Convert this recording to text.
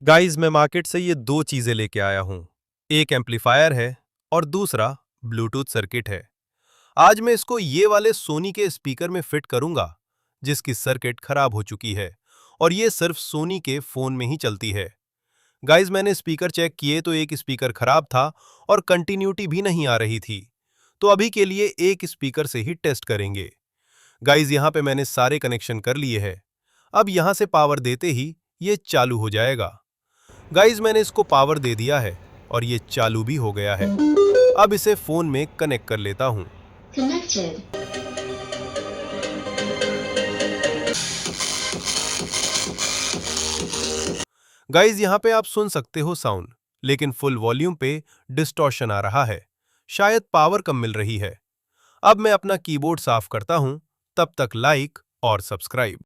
Guys मैं market से ये दो चीजें लेके आया हूं। एक एम्पलीफायर है और दूसरा ब्लूटूथ सर्किट है। आज मैं इसको ये वाले सोनी के स्पीकर में फिट करूंगा जिसकी सर्किट खराब हो चुकी है और ये सिर्फ सोनी के फोन में ही चलती है। गाइस मैंने स्पीकर चेक किए तो एक स्पीकर खराब था और कंटिन्यूटी भी नहीं आ रही थी। तो अभी के लिए एक स्पीकर से ही टेस्ट करेंगे। गाइस यहाँ पे मैंने सारे कनेक्शन कर लिए हैं। अब यहाँ से पावर देते ही ये चालू हो जाएगा। गाइस मैंने इसको पावर दे दिया है और ये चालू भी हो गया है। अब इसे फोन में कनेक्ट कर लेता हूं। Connected. गाइस यहाँ पे आप सुन सकते हो साउंड, लेकिन फुल वॉल्यूम पे डिस्टॉर्शन आ रहा है। शायद पावर कम मिल रही है। अब मैं अपना कीबोर्ड साफ करता हूं। तब तक लाइक और सब्सक्राइब।